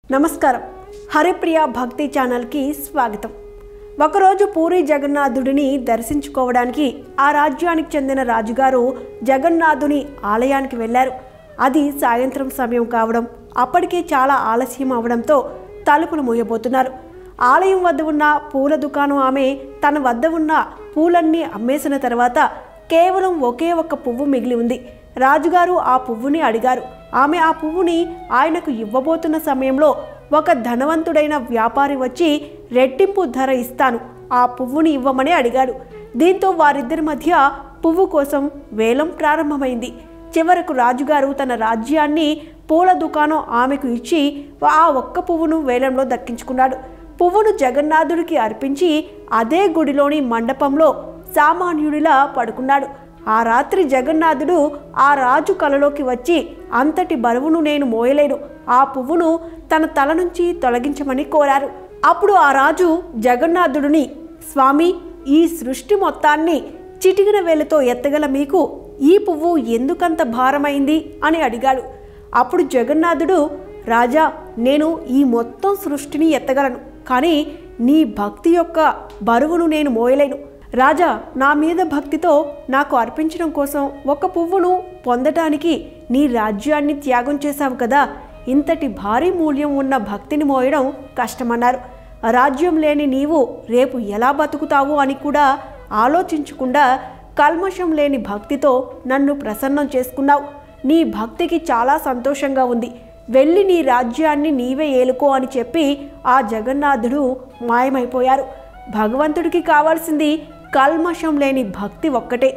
నమస్కారం. హరిప్రియ భక్తి ఛానల్కి స్వాగతం. ఒకరోజు పూరి జగన్నాథుడిని దర్శించుకోవడానికి ఆ రాజ్యానికి చెందిన రాజుగారు జగన్నాథుని ఆలయానికి వెళ్ళారు. అది సాయంత్రం సమయం కావడం, అప్పటికే చాలా ఆలస్యం అవడంతో తలుపులు మూయబోతున్నారు. ఆలయం వద్ద ఉన్న పూల దుకాణం ఆమె తన వద్ద ఉన్న పూలన్నీ అమ్మేసిన తర్వాత కేవలం ఒకే ఒక్క పువ్వు మిగిలి ఉంది. రాజుగారు ఆ పువ్వుని అడిగారు. ఆమె ఆ పువ్వుని ఆయనకు ఇవ్వబోతున్న సమయంలో ఒక ధనవంతుడైన వ్యాపారి వచ్చి రెట్టింపు ధర ఇస్తాను, ఆ పువ్వుని ఇవ్వమని అడిగాడు. దీంతో వారిద్దరి మధ్య పువ్వు కోసం వేలం ప్రారంభమైంది. చివరకు రాజుగారు తన రాజ్యాన్ని పూల దుకాణం ఆమెకు ఇచ్చి ఆ ఒక్క పువ్వును వేలంలో దక్కించుకున్నాడు. పువ్వును జగన్నాథుడికి అర్పించి అదే గుడిలోని మండపంలో సామాన్యుడిలా పడుకున్నాడు. ఆ రాత్రి జగన్నాథుడు ఆ రాజు కలలోకి వచ్చి, అంతటి బరువును నేను మోయలేను, ఆ పువ్వును తన తల నుంచి తొలగించమని కోరారు. అప్పుడు ఆ రాజు జగన్నాథుడిని, స్వామి, ఈ సృష్టి మొత్తాన్ని చిటికిన వేలుతో ఎత్తగల మీకు ఈ పువ్వు ఎందుకంత భారమైంది అని అడిగాడు. అప్పుడు జగన్నాథుడు, రాజా, నేను ఈ మొత్తం సృష్టిని ఎత్తగలను, కానీ నీ భక్తి యొక్క బరువును నేను మోయలేను. రాజా, నా మీద భక్తితో నాకు అర్పించడం కోసం ఒక పువ్వును పొందటానికి నీ రాజ్యాన్ని త్యాగం చేశావు కదా, ఇంతటి భారీ మూల్యం ఉన్న భక్తిని మోయడం కష్టమన్నారు. రాజ్యం లేని నీవు రేపు ఎలా బతుకుతావు అని కూడా ఆలోచించకుండా కల్మషం లేని భక్తితో నన్ను ప్రసన్నం చేసుకున్నావు. నీ భక్తికి చాలా సంతోషంగా ఉంది, వెళ్ళి నీ రాజ్యాన్ని నీవే ఏలుకో అని చెప్పి ఆ జగన్నాథుడు మాయమైపోయారు. భగవంతుడికి కావాల్సింది కల్మషం లేని భక్తి ఒక్కటే.